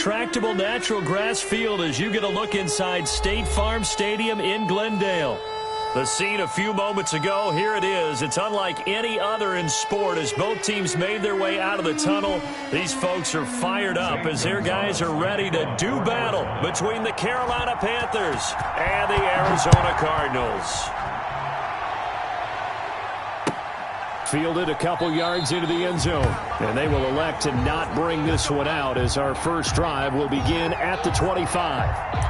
Tractable natural grass field as you get a look inside State Farm Stadium in Glendale. The scene a few moments ago, here it is. It's unlike any other in sport as both teams made their way out of the tunnel. These folks are fired up as their guys are ready to do battle between the Carolina Panthers and the Arizona Cardinals. Fielded a couple yards into the end zone, and they will elect to not bring this one out as our first drive will begin at the 25.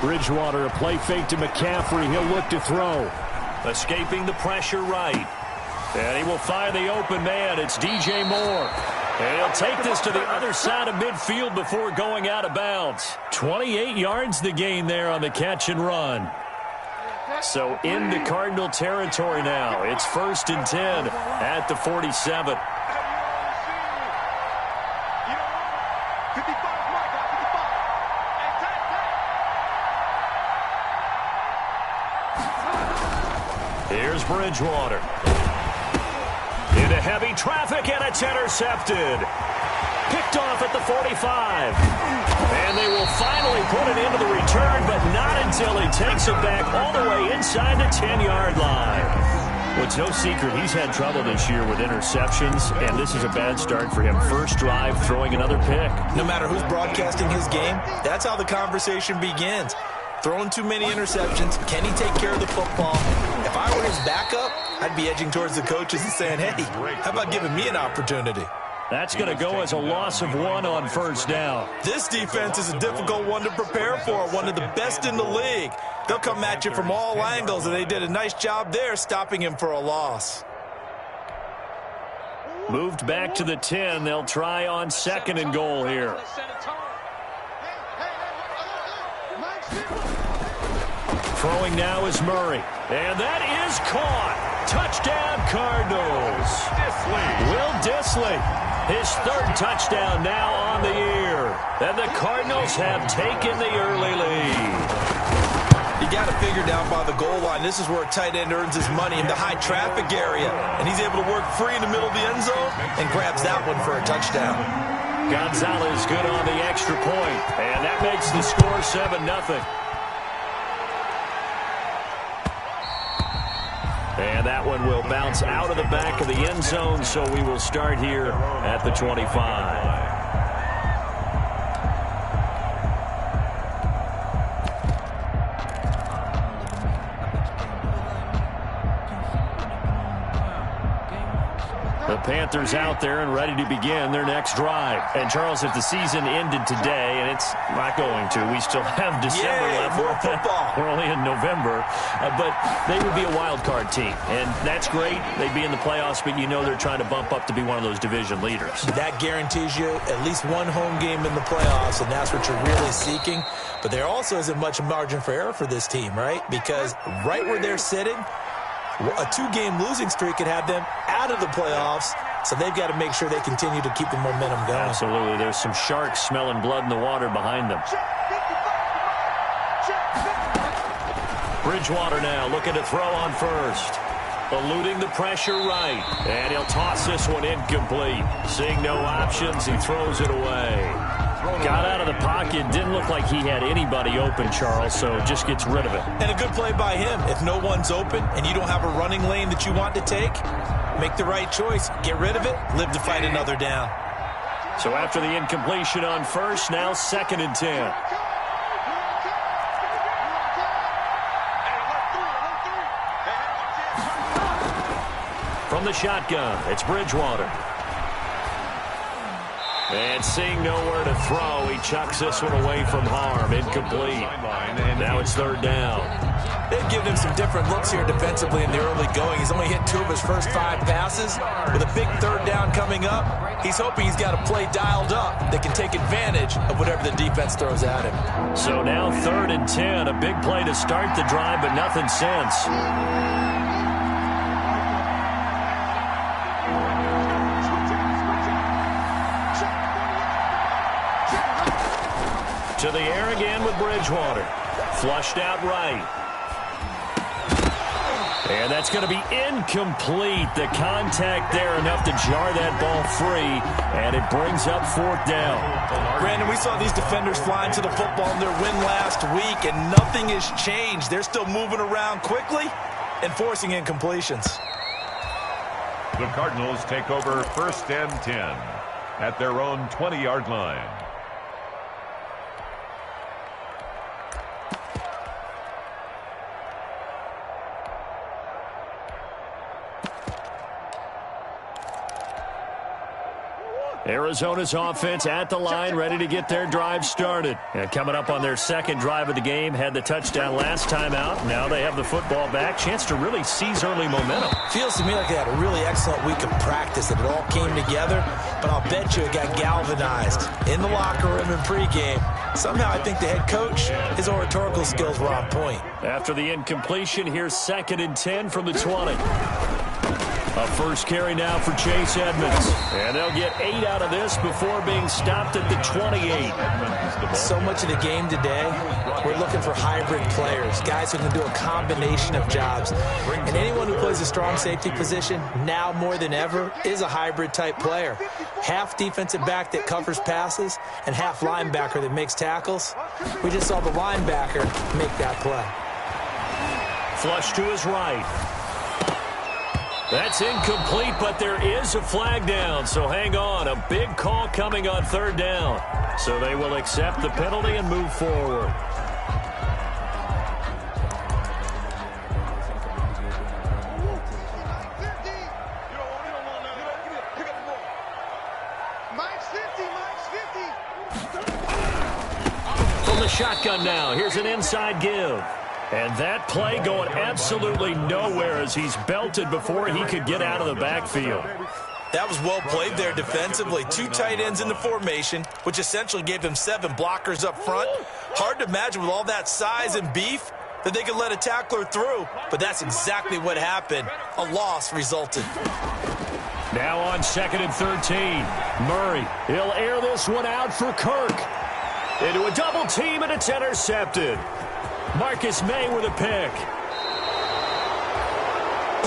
Bridgewater, a play fake to McCaffrey. He'll look to throw. Escaping the pressure right. And he will find the open man. It's DJ Moore. And he'll take this to the other side of midfield before going out of bounds. 28 yards the gain there on the catch and run. So into Cardinal territory now. It's 1st and 10 at the 47. Here's Bridgewater. Into heavy traffic, and it's intercepted. Picked off at the 45. And they will finally put it into the return, but not until he takes it back all the way inside the 10-yard line. Well, it's no secret he's had trouble this year with interceptions, and this is a bad start for him. First drive, throwing another pick. No matter who's broadcasting his game, that's how the conversation begins. Throwing too many interceptions. Can he take care of the football? If I were his backup, I'd be edging towards the coaches and saying, hey, how about giving me an opportunity? That's going to go as a loss of 1 on first down. This defense is a difficult one to prepare for, one of the best in the league. They'll come at you from all angles, and they did a nice job there stopping him for a loss. Moved back to the 10. They'll try on 2nd and goal here. Throwing now is Murray. And that is caught. Touchdown, Cardinals. Will Dissly, his 3rd touchdown now on the year. And the Cardinals have taken the early lead. You got to figure down by the goal line. This is where a tight end earns his money in the high traffic area. And he's able to work free in the middle of the end zone and grabs that one for a touchdown. Gonzalez good on the extra point. And that makes the score 7-0. And that one will bounce out of the back of the end zone, so we will start here at the 25. The Panthers out there and ready to begin their next drive. And, Charles, if the season ended today, and it's not going to, we still have December left. More football. We're only in November. But they would be a wild card team. And that's great. They'd be in the playoffs, but you know they're trying to bump up to be one of those division leaders. That guarantees you at least one home game in the playoffs, and that's what you're really seeking. But there also isn't much margin for error for this team, right? Because right where they're sitting, a 2-game losing streak could have them out of the playoffs, so they've got to make sure they continue to keep the momentum going. Absolutely. There's some sharks smelling blood in the water behind them. Bridgewater now looking to throw on first. Eluding the pressure right. And he'll toss this one incomplete. Seeing no options, he throws it away. Got out of the pocket. Didn't look like he had anybody open, Charles, so just gets rid of it. And a good play by him. If no one's open and you don't have a running lane that you want to take, make the right choice. Get rid of it. Live to fight another down. So after the incompletion on first, now 2nd and 10. From the shotgun, it's Bridgewater. And seeing nowhere to throw, he chucks this one away from harm. Incomplete. Now it's 3rd down. They've given him some different looks here defensively in the early going. He's only hit 2 of his first 5 passes. With a big third down coming up, he's hoping he's got a play dialed up that can take advantage of whatever the defense throws at him. So now 3rd and 10, a big play to start the drive, but nothing since. To the air again with Bridgewater. Flushed out right. And that's going to be incomplete. The contact there enough to jar that ball free, and it brings up 4th down. Brandon, we saw these defenders flying to the football in their win last week, and nothing has changed. They're still moving around quickly and forcing incompletions. The Cardinals take over 1st and 10 at their own 20-yard line. Arizona's offense at the line, ready to get their drive started. And coming up on their 2nd drive of the game, had the touchdown last time out. Now they have the football back. Chance to really seize early momentum. Feels to me like they had a really excellent week of practice, that it all came together. But I'll bet you it got galvanized in the locker room in pregame. Somehow I think the head coach, his oratorical skills were on point. After the incompletion, here's 2nd and 10 from the 20. A first carry now for Chase Edmonds. And they'll get 8 out of this before being stopped at the 28. So much of the game today, we're looking for hybrid players, guys who can do a combination of jobs. And anyone who plays a strong safety position, now more than ever, is a hybrid type player. Half defensive back that covers passes and half linebacker that makes tackles. We just saw the linebacker make that play. Flush to his right. That's incomplete, but there is a flag down, so hang on. A big call coming on 3rd down. So they will accept the penalty and move forward. From the shotgun now, here's an inside give. And that play going absolutely nowhere as he's belted before he could get out of the backfield. That was well played there defensively. 2 tight ends in the formation, which essentially gave them 7 blockers up front. Hard to imagine with all that size and beef that they could let a tackler through, but that's exactly what happened. A loss resulted. Now on 2nd and 13. Murray, he'll air this one out for Kirk. Into a double team, and it's intercepted. Marcus May with a pick.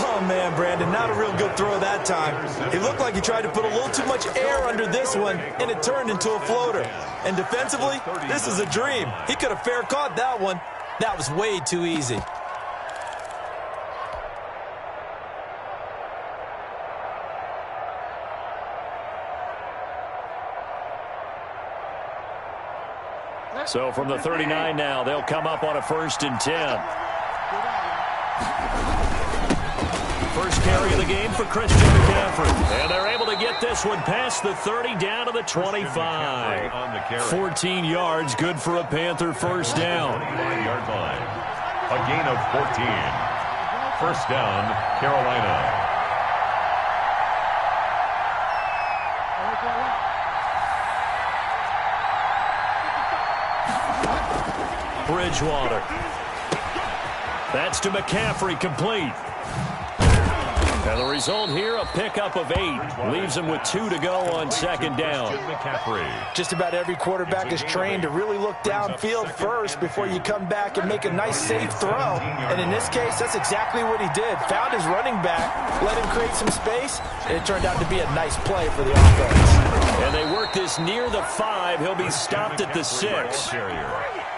Oh, man, Brandon, not a real good throw that time. It looked like he tried to put a little too much air under this one, and it turned into a floater. And defensively, this is a dream. He could have fair caught that one. That was way too easy. So from the 39 now, they'll come up on a 1st and 10. First carry of the game for Christian McCaffrey. And they're able to get this one past the 30 down to the 25. 14 yards, good for a Panther first down. 5-yard line. A gain of 14. First down, Carolina. Bridgewater. That's to McCaffrey, complete. And the result here, a pickup of 8. Leaves him with 2 to go on 2nd down. Just about every quarterback is trained to really look downfield first before you come back and make a nice, safe throw. And in this case, that's exactly what he did. Found his running back, let him create some space, and it turned out to be a nice play for the offense. And they work this near the 5. He'll be stopped at the 6.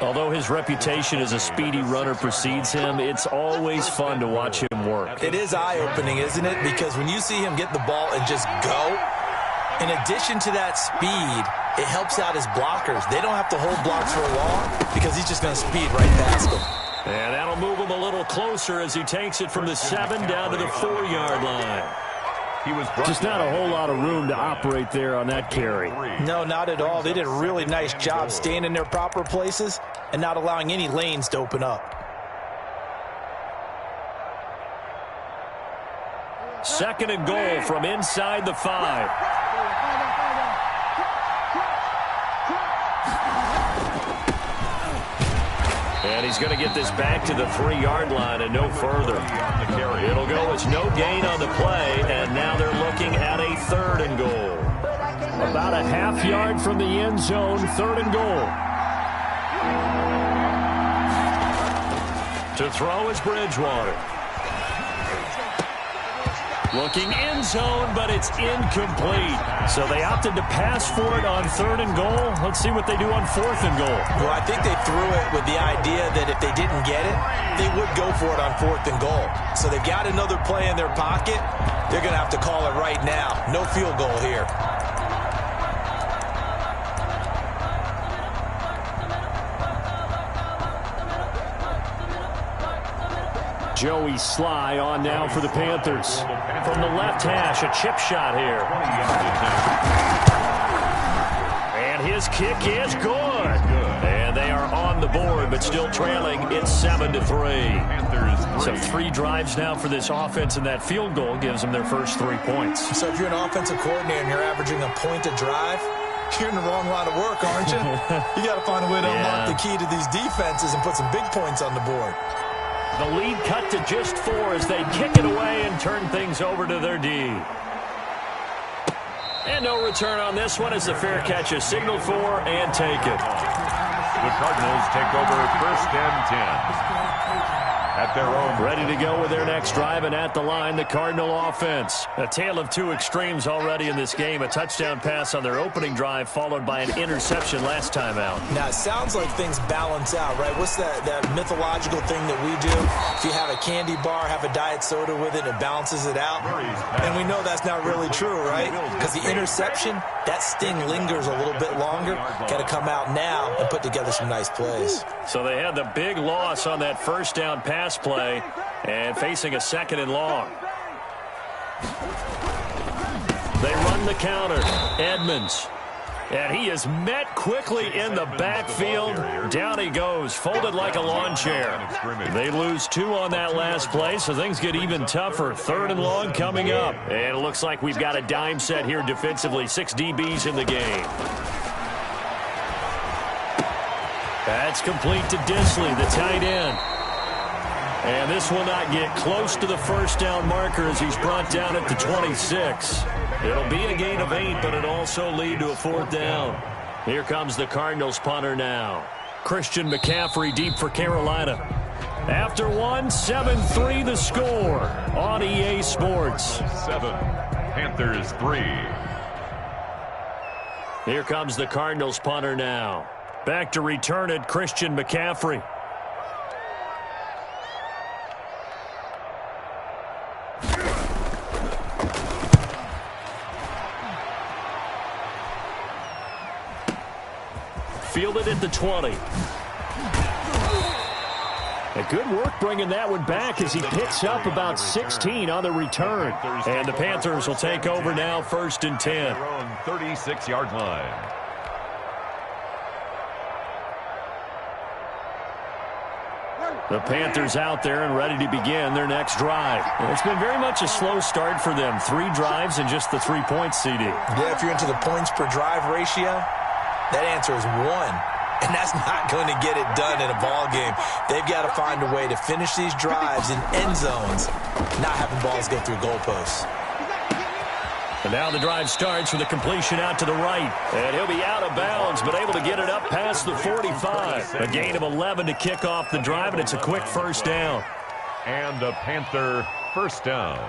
Although his reputation as a speedy runner precedes him, it's always fun to watch him work. It is eye-opening, isn't it? Because when you see him get the ball and just go, in addition to that speed, it helps out his blockers. They don't have to hold blocks for long because he's just going to speed right past them. And that'll move him a little closer as he takes it from the 7 down to the 4-yard line. Just not a whole lot of room to operate there on that carry. No, not at all. They did a really nice job staying in their proper places and not allowing any lanes to open up. 2nd and goal from inside the 5. And he's going to get this back to the 3-yard line and no further. It'll go as no gain on the play, and now they're looking at a 3rd and goal. About a half yard from the end zone, 3rd and goal. To throw is Bridgewater. Looking end zone, but it's incomplete. So they opted to pass for it on 3rd and goal. Let's see what they do on 4th and goal. Well, I think they threw it with the idea that if they didn't get it, they would go for it on 4th and goal. So they've got another play in their pocket. They're going to have to call it right now. No field goal here. Joey Sly on now for the Panthers. From the left hash, a chip shot here. And his kick is good. And they are on the board, but still trailing. It's 7-3. So 3 drives now for this offense, and that field goal gives them their first 3 points. So if you're an offensive coordinator and you're averaging a point a drive, you're in the wrong line of work, aren't you? You got to find a way to unlock the key to these defenses and put some big points on the board. The lead cut to just 4 as they kick it away and turn things over to their D. And no return on this one as the fair catch is signaled for and take it. The Cardinals take over 1st and 10. At their own. Ready to go with their next drive, and at the line, the Cardinal offense. A tale of 2 extremes already in this game. A touchdown pass on their opening drive, followed by an interception last time out. Now, it sounds like things balance out, right? What's that mythological thing that we do? If you have a candy bar, have a diet soda with it, it balances it out. And we know that's not really true, right? Because the interception, that sting lingers a little bit longer. Got to come out now and put together some nice plays. So they had the big loss on that first down pass play and facing a 2nd and long. They run the counter. Edmonds. And he is met quickly in the backfield. Down he goes, folded like a lawn chair. They lose 2 on that last play, so things get even tougher. 3rd and long coming up. And it looks like we've got a dime set here defensively. 6 DBs in the game. That's complete to Disley, the tight end. And this will not get close to the first down marker as he's brought down at the 26. It'll be a gain of 8, but it'll also lead to a 4th down. Here comes the Cardinals punter now. Christian McCaffrey deep for Carolina. After 1, 7-3 the score on EA Sports. 7, Panthers 3. Here comes the Cardinals punter now. Back to return it, Christian McCaffrey. Fielded at the 20. A good work bringing that one back as he picks up about 16 on the return. And the Panthers will take over now, 1st and 10. Their own 36-yard line. The Panthers out there and ready to begin their next drive. It's been very much a slow start for them. 3 drives and just the 3 points, CD. Yeah, if you're into the points per drive ratio, that answer is 1. And that's not going to get it done in a ball game. They've got to find a way to finish these drives in end zones, not having balls go through goalposts. And now the drive starts with a completion out to the right. And he'll be out of bounds, but able to get it up past the 45. A gain of 11 to kick off the drive, and it's a quick first down. And a Panther first down.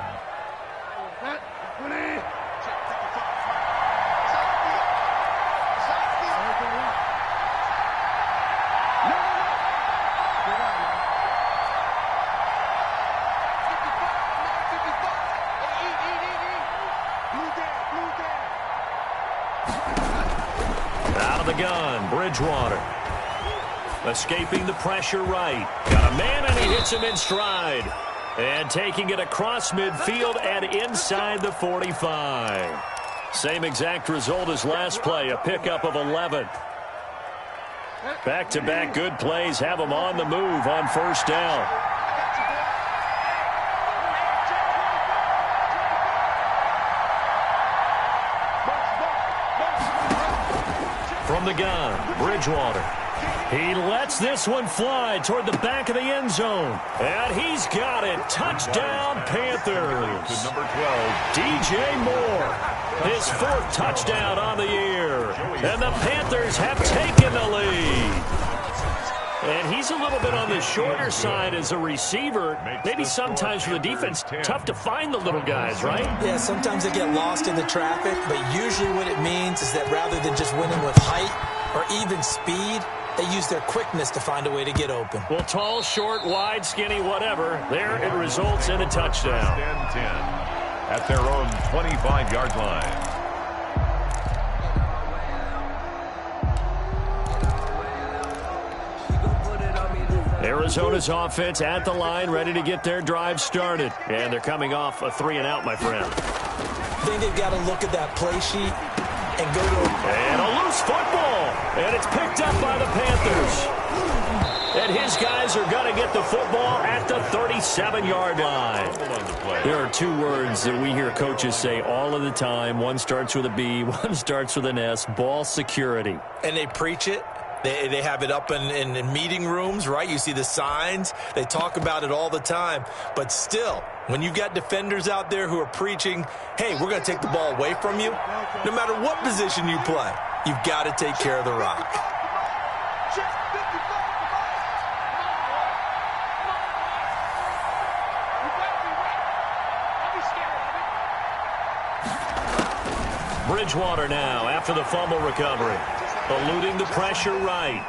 Gun, Bridgewater. Escaping the pressure right. Got a man and he hits him in stride. And taking it across midfield and inside the 45. Same exact result as last play, a pickup of 11. Back-to-back good plays have him on the move on first down. From the gun, Bridgewater. He lets this one fly toward the back of the end zone. And he's got it. Touchdown, Panthers. To number 12, DJ Moore. His 4th touchdown on the year. And the Panthers have taken the lead. And he's a little bit on the shorter side as a receiver. Maybe sometimes for the defense, tough to find the little guys, right? Yeah, sometimes they get lost in the traffic, but usually what it means is that rather than just winning with height or even speed, they use their quickness to find a way to get open. Well, tall, short, wide, skinny, whatever, there it results in a touchdown. 10 at their own 25-yard line. Arizona's offense at the line, ready to get their drive started. And they're coming off a 3-and-out, my friend. I think they've got to look at that play sheet and go to And a loose football. And it's picked up by the Panthers. And his guys are going to get the football at the 37-yard line. There are 2 words that we hear coaches say all of the time. One starts with a B, one starts with an S, ball security. And they preach it. They have it up in meeting rooms, right? You see the signs. They talk about it all the time. But still, when you've got defenders out there who are preaching, hey, we're going to take the ball away from you, no matter what position you play, you've got to take care of the rock. Bridgewater now after the fumble recovery. Eluding the pressure right.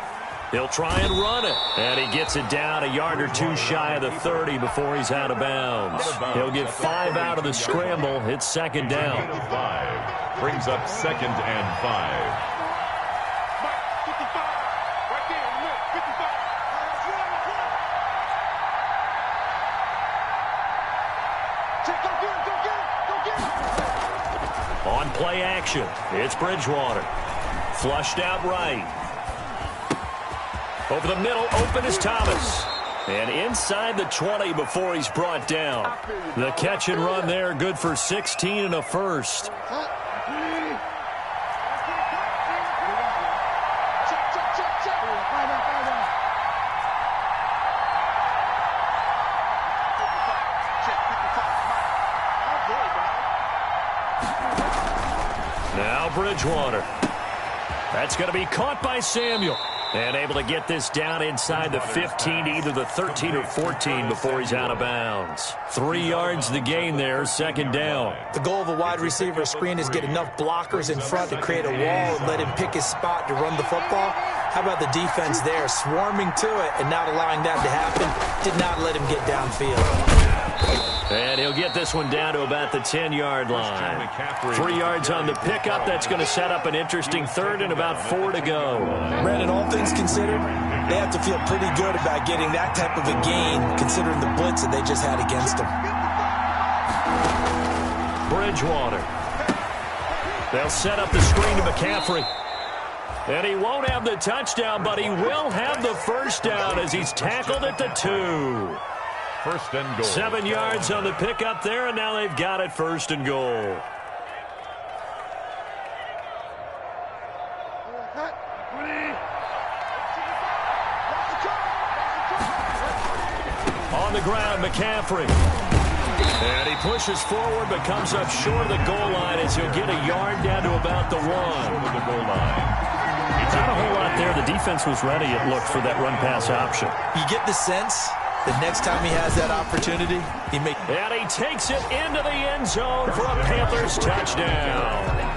He'll try and run it. And he gets it down a yard or 2 shy of the 30 before he's out of bounds. He'll get 5 out of the scramble. It's 2nd down. 5 brings up 2nd and 5. On play action, it's Bridgewater. Flushed out right. Over the middle, open is Thomas. And inside the 20 before he's brought down. The catch and run there, good for 16 and a first. Now Bridgewater. That's going to be caught by Samuel. And able to get this down inside the 15 to either the 13 or 14 before he's out of bounds. 3 yards the gain there, 2nd down. The goal of a wide receiver screen is get enough blockers in front to create a wall and let him pick his spot to run the football. How about the defense there, swarming to it and not allowing that to happen? Did not let him get downfield. And he'll get this one down to about the 10-yard line. 3 yards on the pickup. That's going to set up an interesting 3rd and about 4 to go. Brandon, all things considered, they have to feel pretty good about getting that type of a gain considering the blitz that they just had against them. Bridgewater. They'll set up the screen to McCaffrey. And he won't have the touchdown, but he will have the first down as he's tackled at the 2. 1st and goal. 7 yards on the pickup there, and now they've got it 1st and goal. On the ground, McCaffrey. And he pushes forward, but comes up short of the goal line as he'll get a yard down to about the 1. Short of the goal line. Not a whole lot there. The defense was ready, it looked, for that run-pass option. You get the sense the next time he has that opportunity, And he takes it into the end zone for a Panthers touchdown.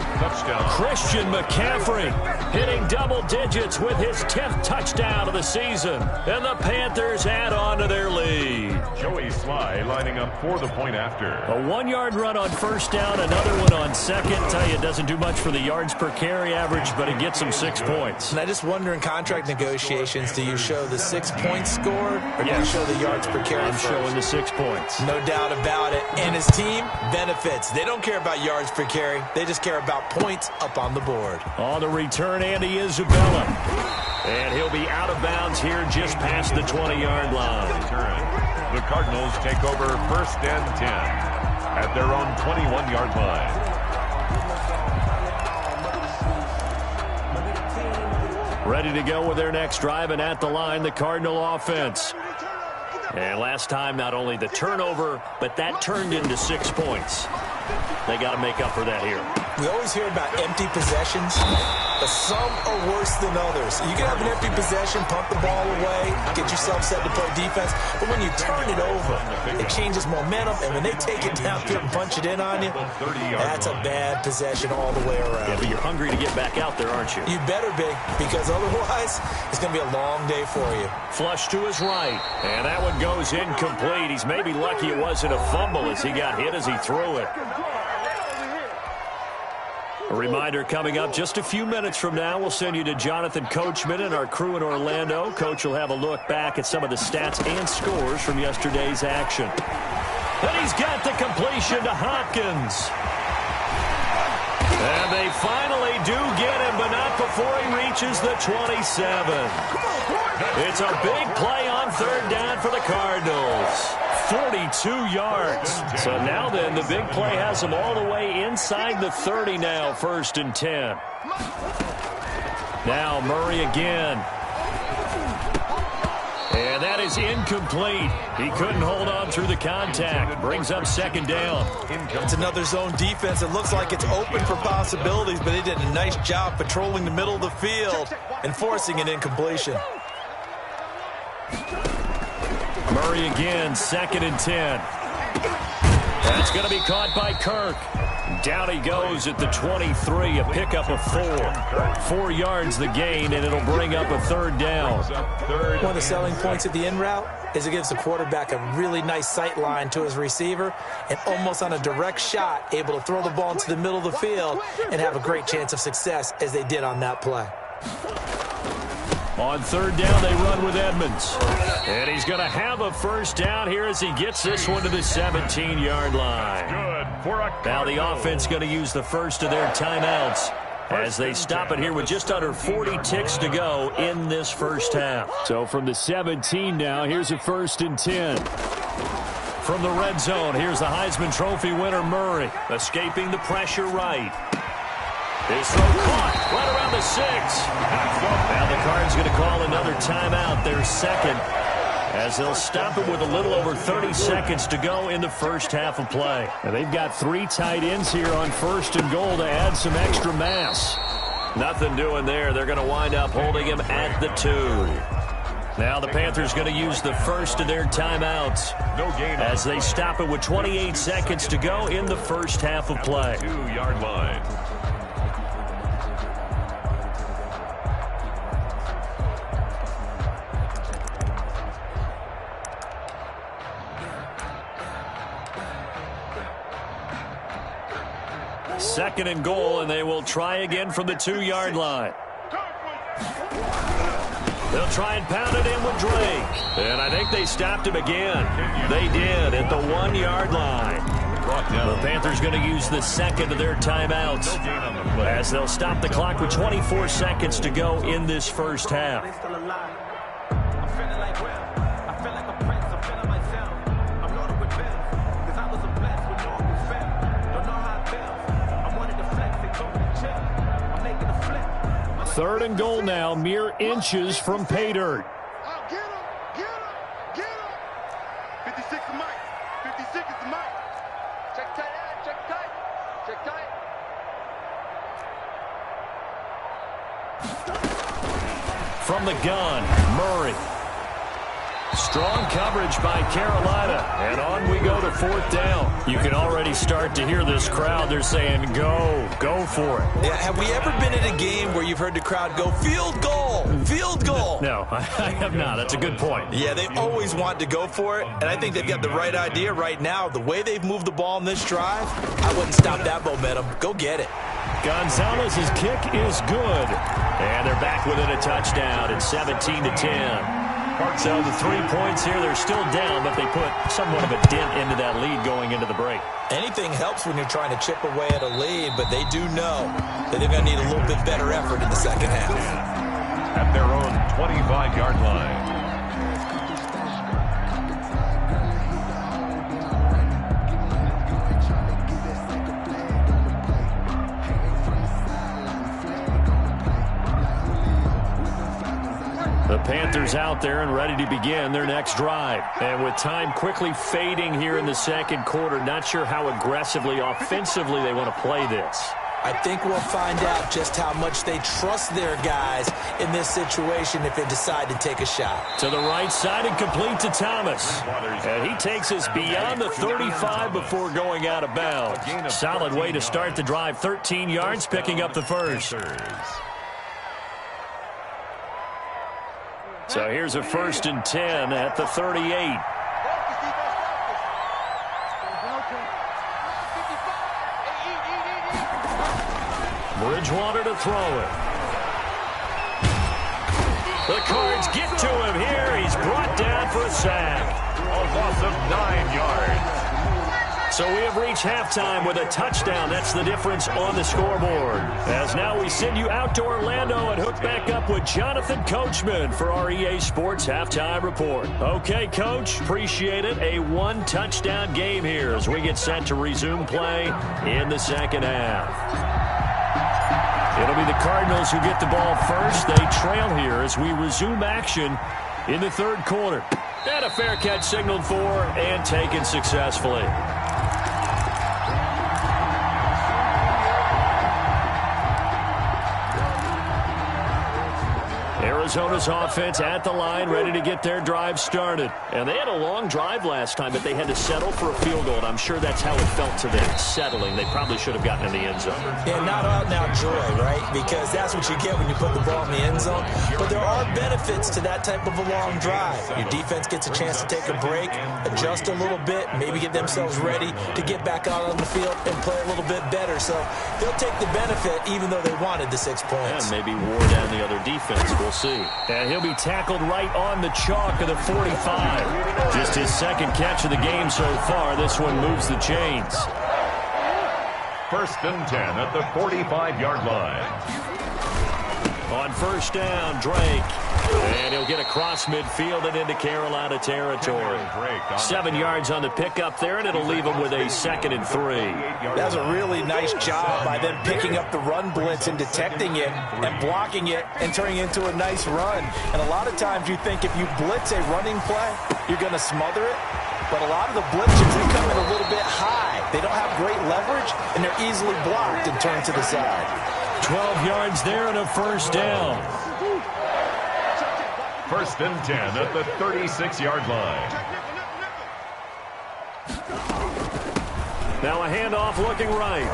Christian McCaffrey hitting double digits with his 10th touchdown of the season. And the Panthers add on to their lead. Joey Sly lining up for the point after. A 1-yard run on 1st down, another one on 2nd. Tell you, it doesn't do much for the yards per carry average, but it gets him 6 points. And I just wonder in contract negotiations, do you show the 6 points scored or do you show the yards per carry? I'm showing the 6 points. No doubt about it. And his team benefits. They don't care about yards per carry. They just care about points up on the board. On the return, Andy Isabella. And he'll be out of bounds here just past the 20-yard line. The Cardinals take over 1st and 10 at their own 21-yard line. Ready to go with their next drive, and at the line, the Cardinal offense. And last time, not only the turnover, but that turned into 6 points. They got to make up for that here. We always hear about empty possessions, but some are worse than others. You can have an empty possession, pump the ball away, get yourself set to play defense, but when you turn it over, it changes momentum, and when they take it downfield and punch it in on you, that's a bad possession all the way around. Yeah, but you're hungry to get back out there, aren't you? You better be, because otherwise, it's going to be a long day for you. Flush to his right, and that one goes incomplete. He's maybe lucky it wasn't a fumble as he got hit as he threw it. A reminder coming up just a few minutes from now, we'll send you to Jonathan Coachman and our crew in Orlando. Coach will have a look back at some of the stats and scores from yesterday's action. And he's got the completion to Hopkins. And they finally do get him, but not before he reaches the 27. It's a big play on third down for the Cardinals. 42 yards. So now then, the big play has them all the way inside the 30 now, 1st and 10. Now Murray again. And that is incomplete. He couldn't hold on through the contact. Brings up 2nd down. It's another zone defense. It looks like it's open for possibilities, but they did a nice job patrolling the middle of the field and forcing an incompletion. Murray again, 2nd and 10. That's going to be caught by Kirk. Down he goes at the 23, a pickup of 4. 4 yards the gain, and it'll bring up a 3rd down. One of the selling points at the in route is it gives the quarterback a really nice sight line to his receiver, and almost on a direct shot, able to throw the ball into the middle of the field and have a great chance of success as they did on that play. On 3rd down, they run with Edmonds. And he's going to have a 1st down here as he gets this one to the 17-yard line. Now the offense going to use the first of their timeouts as they stop it here with just under 40 ticks to go in this first half. So from the 17 now, here's a 1st and 10. From the red zone, here's the Heisman Trophy winner Murray, escaping the pressure right. His throw caught right around the 6. Now the Cards going to call another timeout, their 2nd, as they'll stop it with a little over 30 seconds to go in the first half of play. Now they've got 3 tight ends here on 1st and goal to add some extra mass. Nothing doing there. They're going to wind up holding him at the 2. Now the Panthers going to use the first of their timeouts as they stop it with 28 seconds to go in the first half of play. 2-yard line. Second and goal, and they will try again from the 2-yard line. They'll try and pound it in with Drake. And I think they stopped him again. They did at the 1-yard line. The Panthers going to use the 2nd of their timeouts as they'll stop the clock with 24 seconds to go in this first half. Third and goal now, mere inches from pay dirt. Get him, get him, get him. 56 is Mike. 56 is the Mike. Check tight, check tight, check tight. From the gun, Murray. Strong coverage by Carolina, and on we go to 4th down. You can already start to hear this crowd. They're saying, go for it. Yeah, have we ever been in a game where you've heard the crowd go, field goal, field goal? No, I have not. That's a good point. Yeah, they always want to go for it, and I think they've got the right idea right now. The way they've moved the ball in this drive, I wouldn't stop that momentum. Go get it. Gonzalez's kick is good, and they're back within a touchdown at 17-10. So the 3 points here, they're still down, but they put somewhat of a dent into that lead going into the break. Anything helps when you're trying to chip away at a lead, but they do know that they're going to need a little bit better effort in the second half. At their own 25-yard line. Panthers out there and ready to begin their next drive. And with time quickly fading here in the second quarter, not sure how aggressively, offensively they want to play this. I think we'll find out just how much they trust their guys in this situation if they decide to take a shot. To the right side and complete to Thomas. And he takes us beyond the 35 before going out of bounds. Solid way to start the drive. 13 yards, picking up the first. So here's a 1st and 10 at the 38. Bridgewater to throw it. The Cards get to him here. He's brought down for a sack. A loss of 9 yards. So we have reached halftime with a touchdown. That's the difference on the scoreboard. As now we send you out to Orlando and hook back up with Jonathan Coachman for our EA Sports Halftime Report. Okay, Coach, appreciate it. A one-touchdown game here as we get set to resume play in the second half. It'll be the Cardinals who get the ball first. They trail here as we resume action in the third quarter. And a fair catch signaled for and taken successfully. Arizona's offense at the line, ready to get their drive started. And they had a long drive last time, but they had to settle for a field goal. And I'm sure that's how it felt to them, settling. They probably should have gotten in the end zone. Yeah, not out now joy, right? Because that's what you get when you put the ball in the end zone. But there are benefits to that type of a long drive. Your defense gets a chance to take a break, adjust a little bit, maybe get themselves ready to get back out on the field and play a little bit better. So they'll take the benefit even though they wanted the 6 points. And maybe wore down the other defense. We'll see. And he'll be tackled right on the chalk of the 45. Just his second catch of the game so far. This one moves the chains. 1st and 10 at the 45-yard line. On first down, Drake. And he'll get across midfield and into Carolina territory. 7 yards on the pickup there, and it'll leave him with a 2nd and 3. That was a really nice job by them picking up the run blitz and detecting it and blocking it and turning it into a nice run. And a lot of times you think if you blitz a running play, you're going to smother it. But a lot of the blitzers, they come in a little bit high. They don't have great leverage, and they're easily blocked and turned to the side. 12 yards there and a first down. 1st and 10 at the 36-yard line. Now a handoff looking right.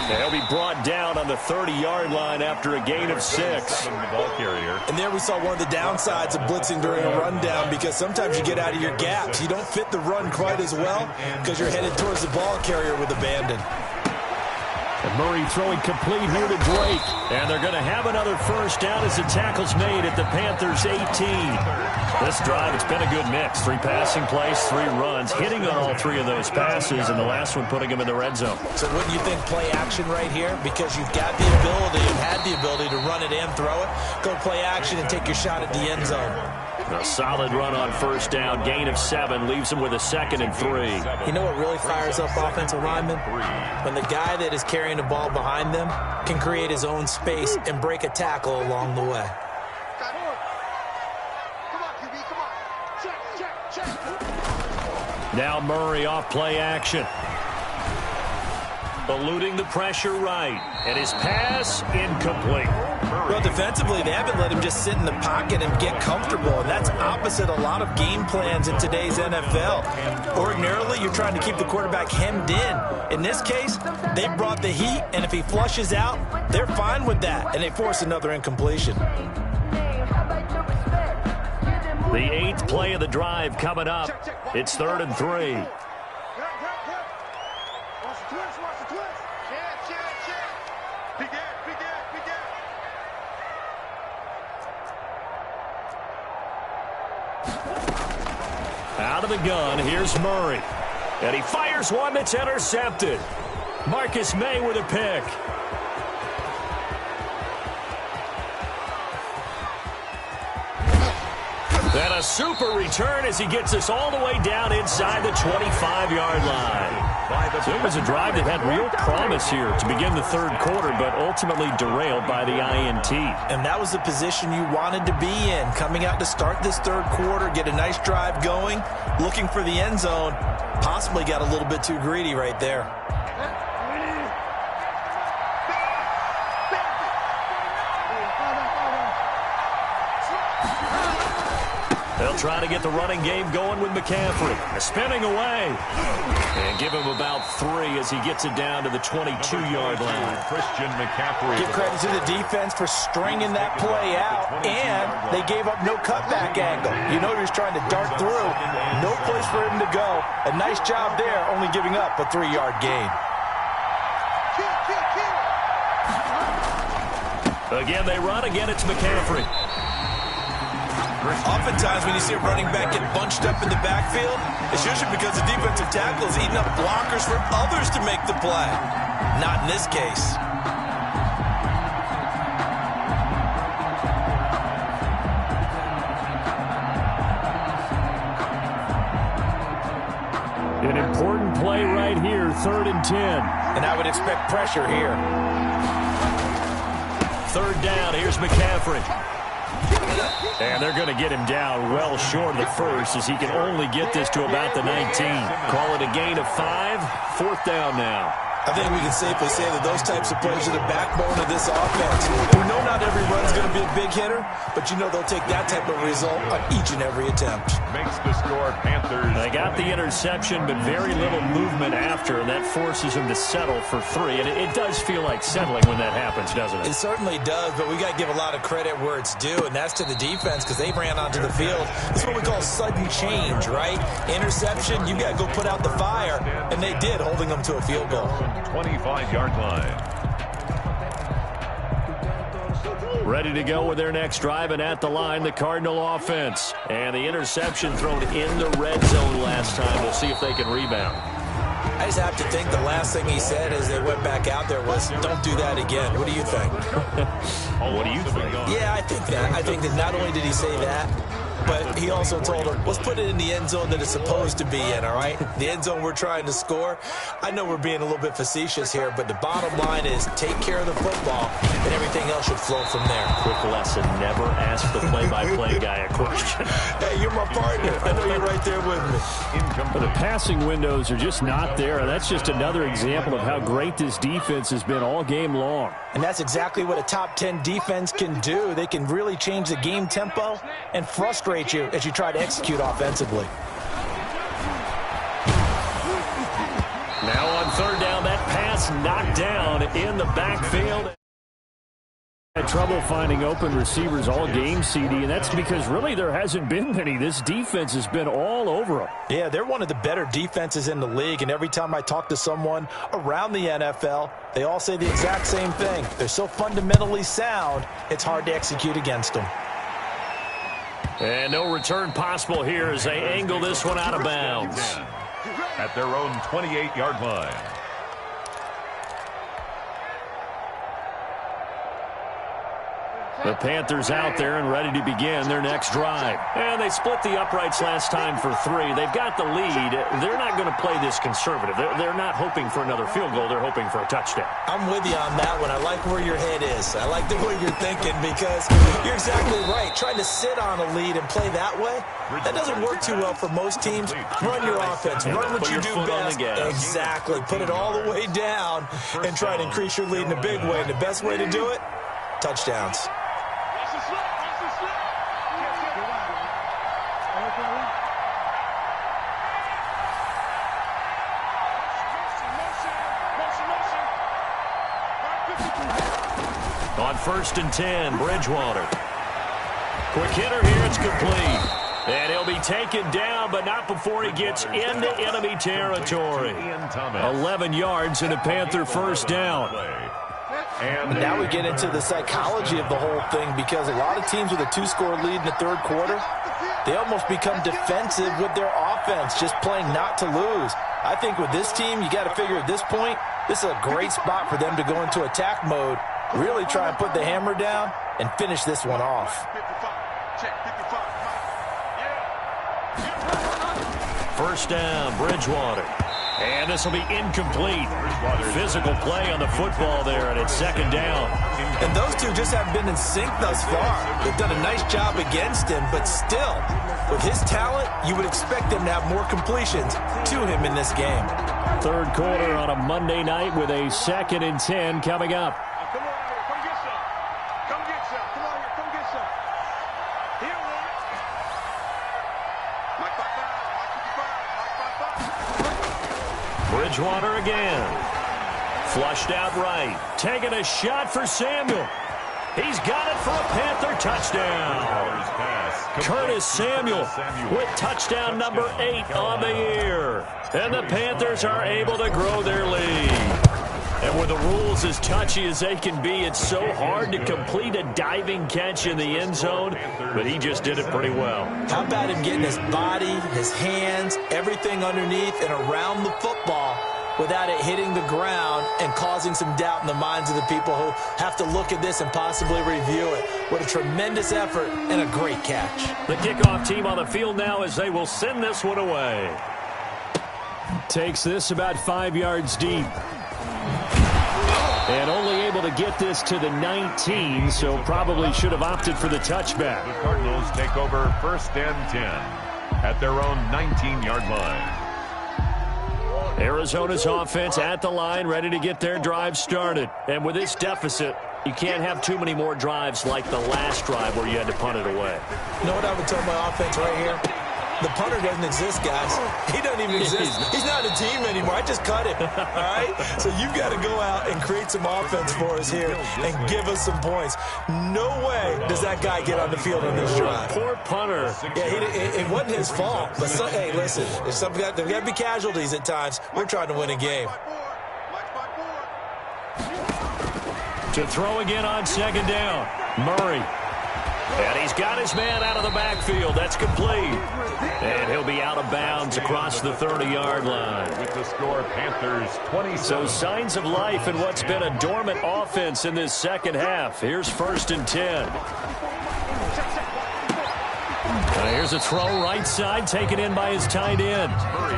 They'll be brought down on the 30-yard line after a gain of 6. And there we saw one of the downsides of blitzing during a rundown because sometimes you get out of your gaps. You don't fit the run quite as well because you're headed towards the ball carrier with abandon. And Murray throwing complete here to Drake. And they're going to have another first down as the tackle's made at the Panthers' 18. This drive, it's been a good mix. 3 passing plays, 3 runs, hitting on all 3 of those passes, and the last one putting him in the red zone. So wouldn't you think play action right here? Because you've got the ability, you've had the ability to run it and throw it. Go play action and take your shot at the end zone. A solid run on first down, gain of 7, leaves him with a 2nd and 3. You know what really fires up offensive linemen? When the guy that is carrying the ball behind them can create his own space and break a tackle along the way. Now Murray off play action. Eluding the pressure right. And his pass incomplete. Well, defensively, they haven't let him just sit in the pocket and get comfortable, and that's opposite a lot of game plans in today's NFL. Ordinarily, you're trying to keep the quarterback hemmed in. In this case, they brought the heat, and if he flushes out, they're fine with that, and they force another incompletion. The 8th play of the drive coming up. It's 3rd and 3. Out of the gun, here's Murray. And he fires one that's intercepted. Marcus May with a pick. And a super return as he gets us all the way down inside the 25-yard line. So it was a drive that had real promise here to begin the third quarter, but ultimately derailed by the INT. And that was the position you wanted to be in, coming out to start this third quarter, get a nice drive going, looking for the end zone. Possibly got a little bit too greedy right there. They'll try to get the running game going with McCaffrey. Spinning away. And give him about 3 as he gets it down to the 22-yard line. Christian McCaffrey. Give credit to the defense for stringing that play out, and they gave up no cutback angle. You know he was trying to dart through. No place for him to go. A nice job there, only giving up a 3-yard gain. Again, they run. Again, it's McCaffrey. Oftentimes when you see a running back get bunched up in the backfield, it's usually because the defensive tackle is eating up blockers for others to make the play. Not in this case. An important play right here, 3rd and 10. And I would expect pressure here. 3rd down, here's McCaffrey. And they're going to get him down well short of the first as he can only get this to about the 19. Call it a gain of 5. 4th down now. I think we can safely say that those types of plays are the backbone of this offense. We know not every run's going to be a big hitter, but you know they'll take that type of result on each and every attempt. Makes the score Panthers. They got the interception, but very little movement after, and that forces them to settle for 3. And it does feel like settling when that happens, doesn't it? It certainly does, but we got to give a lot of credit where it's due, and that's to the defense because they ran onto the field. This is what we call sudden change, right? Interception, you got to go put out the fire, and they did, holding them to a field goal. 25-yard line. Ready to go with their next drive, and at the line, the Cardinal offense. And the interception thrown in the red zone last time. We'll see if they can rebound. I just have to think the last thing he said as they went back out there was, don't do that again. What do you think? What do you think? Yeah, I think that. I think that not only did he say that, but he also told them, let's put it in the end zone that it's supposed to be in, all right? The end zone we're trying to score. I know we're being a little bit facetious here, but the bottom line is take care of the football, and everything else should flow from there. Quick lesson, never ask the play-by-play guy a question. Hey, you're my partner. I know you're right there with me. But the passing windows are just not there. That's just another example of how great this defense has been all game long. And that's exactly what a top 10 defense can do. They can really change the game tempo and frustrate you as you try to execute offensively. Now on 3rd down, that pass knocked down in the backfield. Had trouble finding open receivers all game, CD, and that's because really there hasn't been many. This defense has been all over them. Yeah, they're one of the better defenses in the league, and every time I talk to someone around the NFL, they all say the exact same thing. They're so fundamentally sound, it's hard to execute against them. And no return possible here as they angle this one out of bounds. At their own 28-yard line. The Panthers out there and ready to begin their next drive. And they split the uprights last time for 3. They've got the lead. They're not going to play this conservative. They're not hoping for another field goal. They're hoping for a touchdown. I'm with you on that one. I like where your head is. I like the way you're thinking because you're exactly right. Trying to sit on a lead and play that way, that doesn't work too well for most teams. Run your offense. Run what you do best. Exactly. Put it all the way down and try to increase your lead in a big way. And the best way to do it, touchdowns. On 1st and 10, Bridgewater. Quick hitter here, it's complete. And he'll be taken down, but not before he gets into enemy territory. 11 yards and a Panther 1st down. And now we get into the psychology of the whole thing because a lot of teams with a 2-score lead in the third quarter, they almost become defensive with their offense, just playing not to lose. I think with this team, you got to figure at this point, this is a great spot for them to go into attack mode, really try and put the hammer down and finish this one off. First down, Bridgewater. And this will be incomplete. Physical play on the football there, and it's second down. And those two just haven't been in sync thus far. They've done a nice job against him, but still, with his talent, you would expect them to have more completions to him in this game. Third quarter on a Monday night with a 2nd and 10 coming up. Come on here, come get some. Come get some. Come on here, come get some. Here, man. Mike 55, Mike 55, Mike 55. Bridgewater again. Flushed out right. Taking a shot for Samuel. He's got it for a Panther touchdown. Curtis Samuel with touchdown number 8 on the year. And the Panthers are able to grow their lead. And with the rules as touchy as they can be, it's so hard to complete a diving catch in the end zone, but he just did it pretty well. How about him getting his body, his hands, everything underneath and around the football without it hitting the ground and causing some doubt in the minds of the people who have to look at this and possibly review it. What a tremendous effort and a great catch. The kickoff team on the field now as they will send this one away. Takes this about 5 yards deep. And only able to get this to the 19, so probably should have opted for the touchback. The Cardinals take over 1st and 10 at their own 19-yard line. Arizona's offense at the line, ready to get their drive started. And with this deficit, you can't have too many more drives like the last drive where you had to punt it away. You know what I would tell my offense right here? The punter doesn't exist, guys. He doesn't even exist. He's not a team anymore. I just cut him, all right? So you've got to go out and create some offense for us here and give us some points. No way does that guy get on the field on this drive. Poor punter. Yeah, it wasn't his fault. But, hey, listen, there's got to be casualties at times. We're trying to win a game. To throw again on 2nd down. Murray. And he's got his man out of the backfield. That's complete. And he'll be out of bounds across the 30-yard line. With the score, Panthers 27. So signs of life in what's been a dormant offense in this second half. Here's 1st and 10. Here's a throw right side, taken in by his tight end.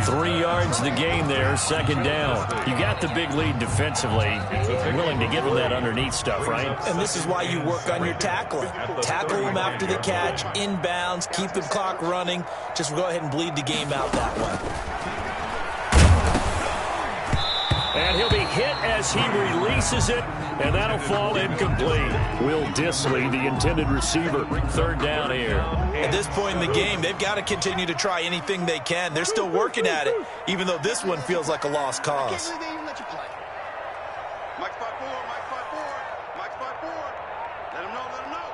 3 yards the game there, 2nd down. You got the big lead defensively. You're willing to give him that underneath stuff, right? And this is why you work on your tackling. Tackle him after the catch, inbounds, keep the clock running. Just go ahead and bleed the game out that way. And he'll be hit as he releases it, and that'll fall incomplete. Will Disley, the intended receiver, 3rd down here. At this point in the game, they've got to continue to try anything they can. They're still working at it, even though this one feels like a lost cause. Mike 54, Mike 54, Mike 54. Let him know, let him know.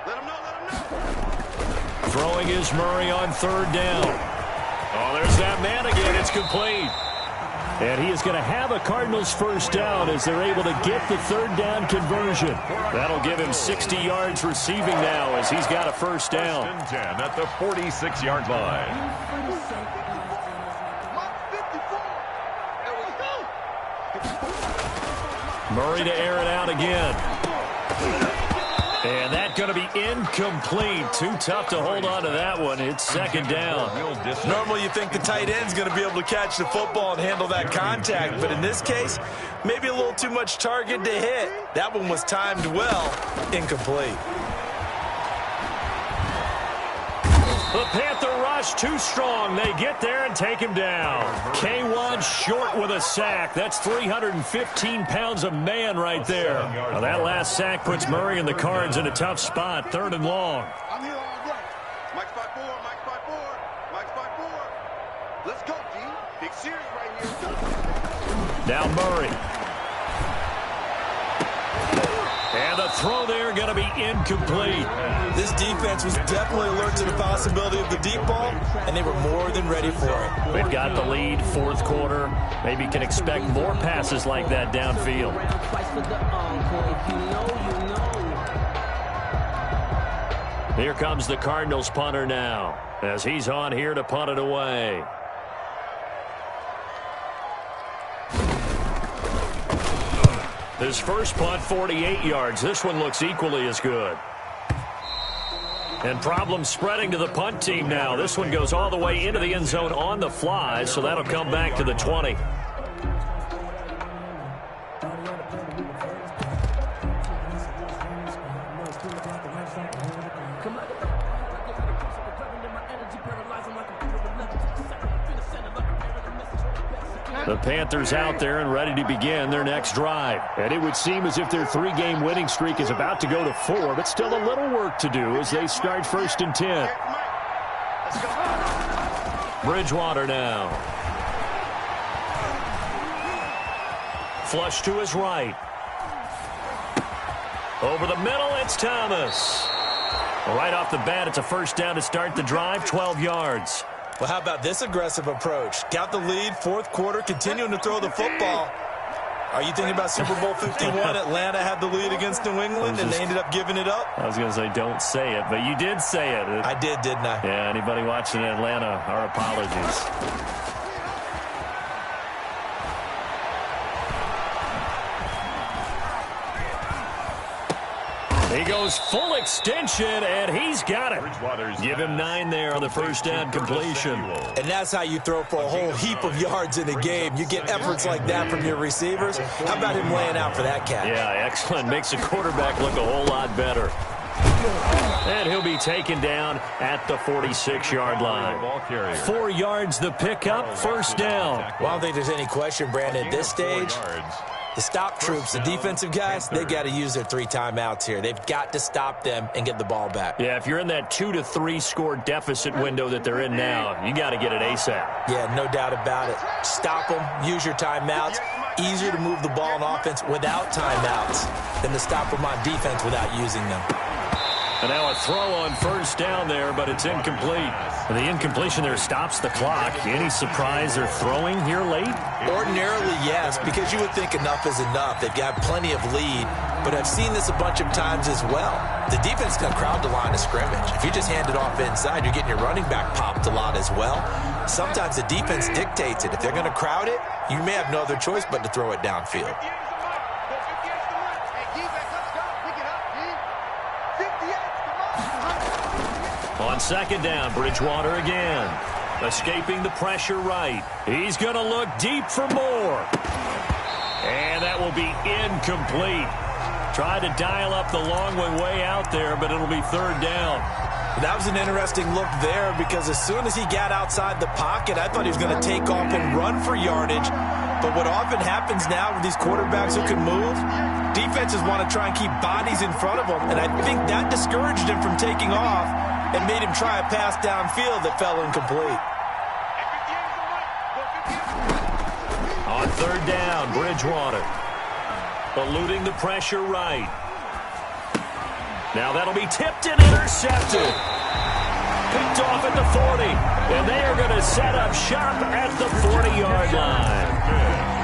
Let him know, let him know. Throwing is Murray on 3rd down. Oh, there's that man again. It's complete. And he is going to have a Cardinals 1st down as they're able to get the 3rd down conversion. That'll give him 60 yards receiving now as he's got a 1st down. 1st and 10 at the 46-yard line. Murray to air it out again. And that's going to be incomplete. Too tough to hold on to that one. It's 2nd down. Normally you think the tight end's going to be able to catch the football and handle that contact, but in this case, maybe a little too much target to hit. That one was timed well. Incomplete. The Panther rush too strong. They get there and take him down. K1 short with a sack. That's 315 pounds of man right there. Now that last sack puts Murray and the Cards in a tough spot. 3rd and long. I'm here all day. Mike 54, Mike 54, Mike 54. Let's go, G. Big series right here. Now Murray. And the throw there going to be incomplete. This defense was definitely alert to the possibility of the deep ball, and they were more than ready for it. We've got the lead, 4th quarter. Maybe can expect more passes like that downfield. Here comes the Cardinals punter now as he's on here to punt it away. His first punt, 48 yards. This one looks equally as good. And problems spreading to the punt team now. This one goes all the way into the end zone on the fly, so that'll come back to the 20. The Panthers out there and ready to begin their next drive. And it would seem as if their 3-game winning streak is about to go to 4, but still a little work to do as they start 1st and 10. Bridgewater now. Flush to his right. Over the middle, it's Thomas. Right off the bat, it's a first down to start the drive, 12 yards. Well, how about this aggressive approach? Got the lead, 4th quarter, continuing to throw the football. Are you thinking about Super Bowl 51? Atlanta had the lead against New England, and they ended up giving it up? I was going to say, don't say it, but you did say it. I did, didn't I? Yeah, anybody watching Atlanta, our apologies. He goes full extension, and he's got it. Give him 9 there on the first down completion. And that's how you throw for a whole heap of yards in a game. You get efforts like that from your receivers. How about him laying out for that catch? Yeah, excellent. Makes the quarterback look a whole lot better. And he'll be taken down at the 46-yard line. 4 yards the pickup, first down. Well, I don't think there's any question, Brandon, at this stage. The stop troops, the defensive guys, they got to use their 3 timeouts here. They've got to stop them and get the ball back. Yeah, if you're in that 2 to 3 score deficit window that they're in now, you got to get it ASAP. Yeah, no doubt about it. Stop them, use your timeouts. Easier to move the ball on offense without timeouts than to stop them on defense without using them. And now a throw on first down there, but it's incomplete. And the incompletion there stops the clock. Any surprise they're throwing here late? Ordinarily, yes, because you would think enough is enough. They've got plenty of lead, but I've seen this a bunch of times as well. The defense can crowd the line of scrimmage. If you just hand it off inside, you're getting your running back popped a lot as well. Sometimes the defense dictates it. If they're going to crowd it, you may have no other choice but to throw it downfield. On second down, Bridgewater again. Escaping the pressure right. He's going to look deep for more. And that will be incomplete. Tried to dial up the long way out there, but it'll be third down. That was an interesting look there because as soon as he got outside the pocket, I thought he was going to take off and run for yardage. But what often happens now with these quarterbacks who can move, defenses want to try and keep bodies in front of them. And I think that discouraged him from taking off and made him try a pass downfield that fell incomplete. On third down, Bridgewater. Eluding the pressure right. Now that'll be tipped and intercepted. Picked off at the 40. And they are going to set up shop at the 40-yard line.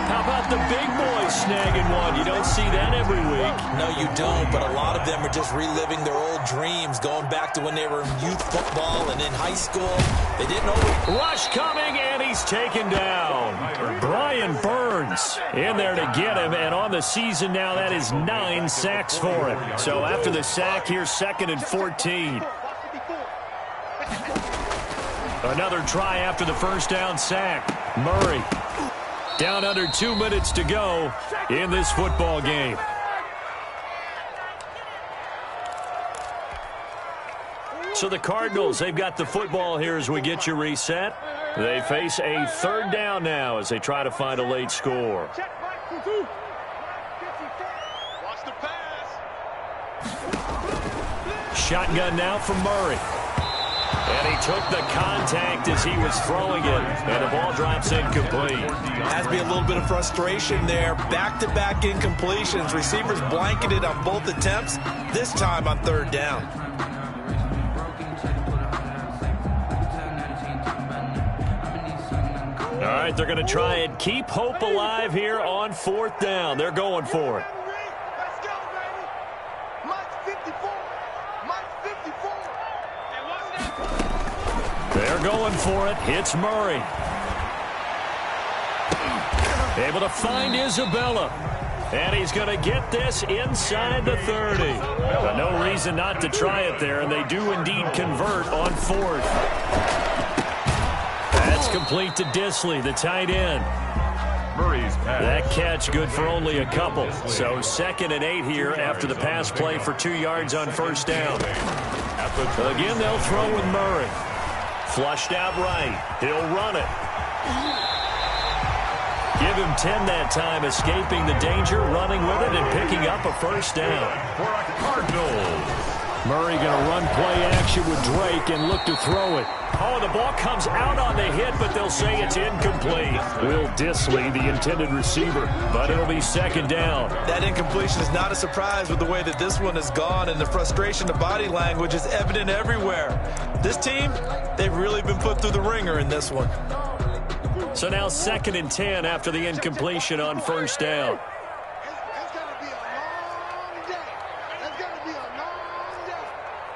How about the big boys snagging one? You don't see that every week. No, you don't, but a lot of them are just reliving their old dreams, going back to when they were in youth football and in high school. They didn't always... Rush coming, and he's taken down. Brian Burns in there to get him, and on the season now, that is 9 sacks for him. So after the sack, here's 2nd and 14. Another try after the first down sack. Murray. Down under 2 minutes to go in this football game. So the Cardinals, they've got the football here as we get you reset. They face a third down now as they try to find a late score. Shotgun now from Murray. And he took the contact as he was throwing it, and the ball drops incomplete. Has to be a little bit of frustration there. Back-to-back incompletions. Receivers blanketed on both attempts, this time on third down. All right, they're going to try and keep hope alive here on fourth down. They're going for it. They're going for it. It's Murray. Able to find Isabella. And he's going to get this inside the 30. No reason not to try it there, and they do indeed convert on 4th. That's complete to Disley, the tight end. Murray's pass. That catch good for only a couple. So 2nd and 8 here after the pass play for 2 yards on 1st down. Again, they'll throw with Murray. Flushed out right. He'll run it. Give him 10 that time, escaping the danger, running with it, and picking up a 1st down. For a Cardinals. Murray going to run play action with Drake and look to throw it. Oh, the ball comes out on the hit, but they'll say it's incomplete. Will Disley, the intended receiver, but it'll be 2nd down. That incompletion is not a surprise with the way that this one has gone, and the frustration of body language is evident everywhere. This team, they've really been put through the ringer in this one. So now 2nd and 10 after the incompletion on 1st down. It's going to be a long day. It's going to be a long day.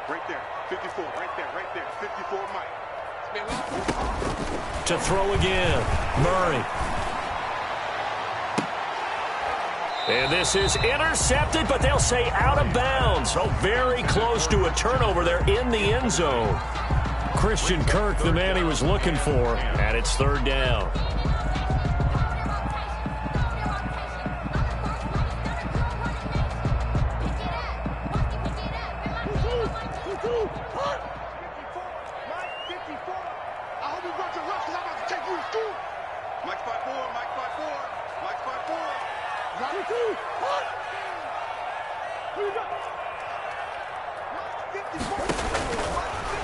Right there. 54. Right there. 54 Mike. It's been long. To throw again. Murray. And this is intercepted, but they'll say out of bounds. So very close to a turnover there in the end zone. Christian Kirk, the man he was looking for, and it's 3rd down. Mike 5-4. Mike 5-4. Mike 5-4.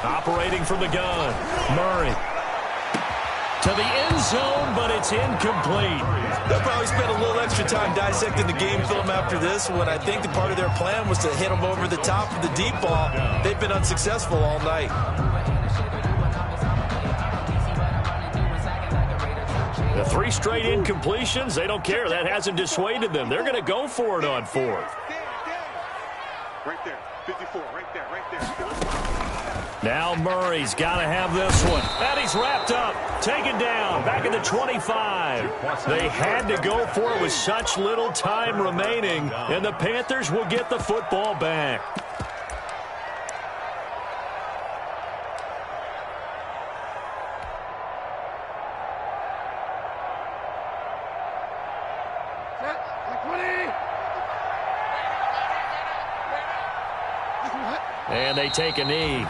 Operating from the gun. Murray. To the end zone, but it's incomplete. They'll probably spend a little extra time dissecting the game film after this one. I think the part of their plan was to hit them over the top of the deep ball. They've been unsuccessful all night. The 3 straight incompletions, they don't care. That hasn't dissuaded them. They're going to go for it on 4th. Right there. 54. Right there. Now Murray's got to have this one. And he's wrapped up. Taken down. Back at the 25. They had to go for it with such little time remaining. And the Panthers will get the football back. And they take a knee.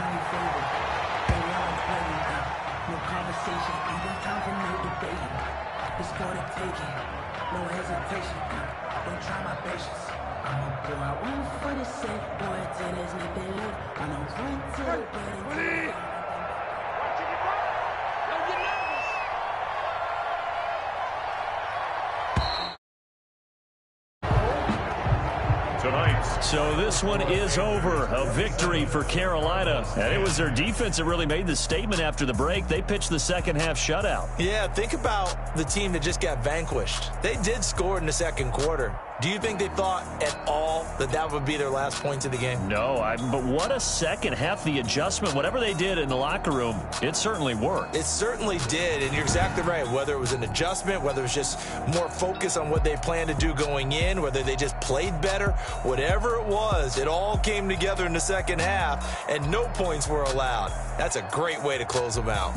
So this one is over. A victory for Carolina. And it was their defense that really made the statement after the break. They pitched the second half shutout. Yeah, think about the team that just got vanquished. They did score in the 2nd quarter. Do you think they thought at all that that would be their last points of the game? No, but what a second half. The adjustment, whatever they did in the locker room, it certainly worked. It certainly did, and you're exactly right. Whether it was an adjustment, whether it was just more focus on what they planned to do going in, whether they just played better, whatever it was, it all came together in the 2nd half, and no points were allowed. That's a great way to close them out.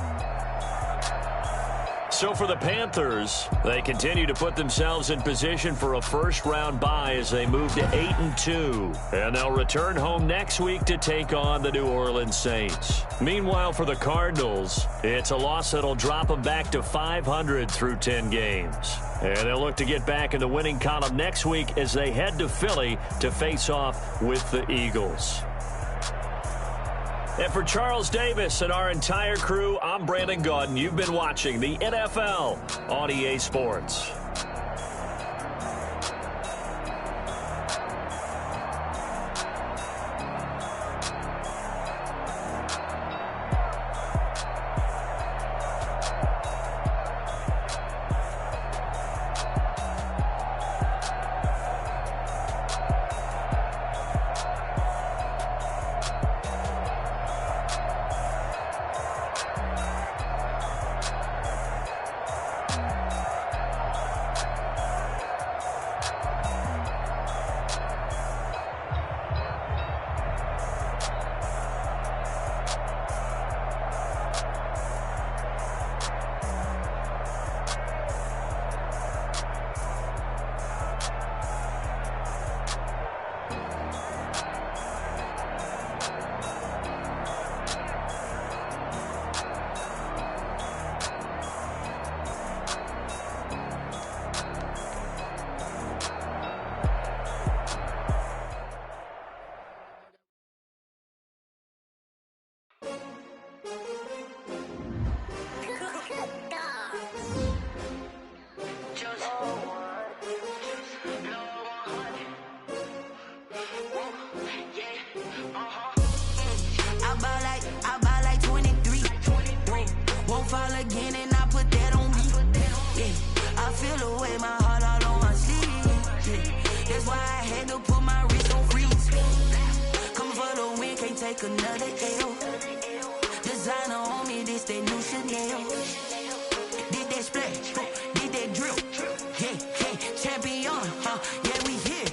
So for the Panthers, they continue to put themselves in position for a first-round bye as they move to 8-2. And they'll return home next week to take on the New Orleans Saints. Meanwhile, for the Cardinals, it's a loss that'll drop them back to 500 through 10 games. And they'll look to get back in the winning column next week as they head to Philly to face off with the Eagles. And for Charles Davis and our entire crew, I'm Brandon Gaudin. You've been watching the NFL on EA Sports. take another L. Designer on me, this that new Chanel. Did that splash, did that drill. Yeah, champion, yeah, we here.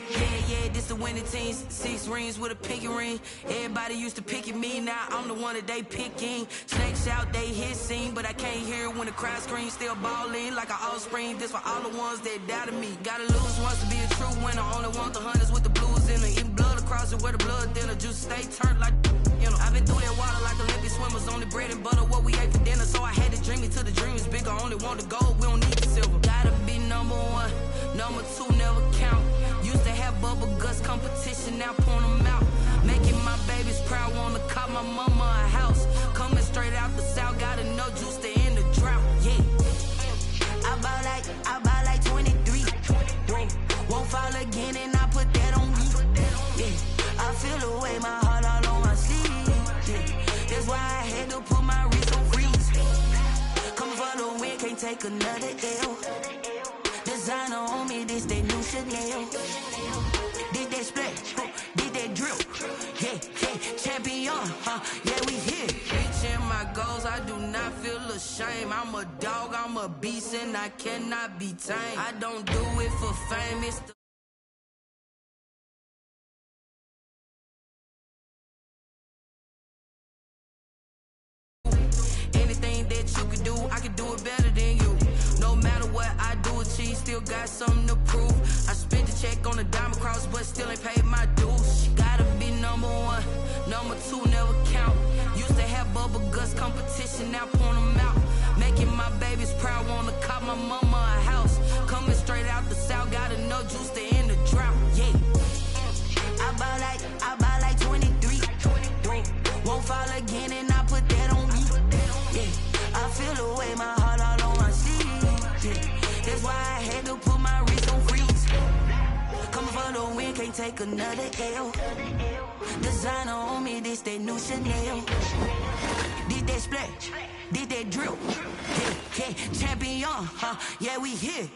Yeah, this the winning team. 6 rings with a pinky ring. Everybody used to pick at me, now I'm the one that they picking. Snakes out, they hissing, but I can't hear when the crowd screams. Still balling like an offspring. This for all the ones that doubted me. Gotta lose once to be a true winner. Only want the hunters with the blues in it. Eating blood across it where the blood dinner. Juice stay turned like, you know. I've been through that water like Olympic swimmers. Only bread and butter, what we ate for dinner. So I had to dream it till the dream is bigger. Only want the gold, we don't need the silver. Gotta be number 1, number 2 never count. Used to have bubble guts competition, now point them out. Making my babies proud, wanna call my mama a house. Coming straight out the south, gotta know juice to end the drought. Yeah, I bought like 23. Whoa, won't fall again and I put that on me. Yeah, I feel the way, my heart all on my sleeve. Yeah, that's why I had to put my wrist on freeze. Coming for the win, can't take another L. Designer on me, this that new Chanel. Did that splash, did that drill. Yeah, champion, yeah, we here. Reaching my goals, I do not feel ashamed. I'm a dog, I'm a beast, and I cannot be tamed. I don't do it for fame, it's the anything that you could do, I could do it better than you. No matter what I do, achieve, still got something to prove. I spent the check on the diamond cross, but still ain't paid my dues. Gotta be number 1, number 2 never count. Used to have bubble guts competition, now point them out. Making my babies proud, wanna call my mama a house. Coming straight out the south, gotta know juice to end the drought. Yeah, I bought like 23. Won't fall again and I put that on me. Yeah, I feel the way, my heart all on my sleeve. Yeah, that's why I had to put my wrist on freeze. Coming for the win, can't take another L. Designer on me, this that new Chanel. Did that splash, did that drill. Yeah, champion, yeah, we here.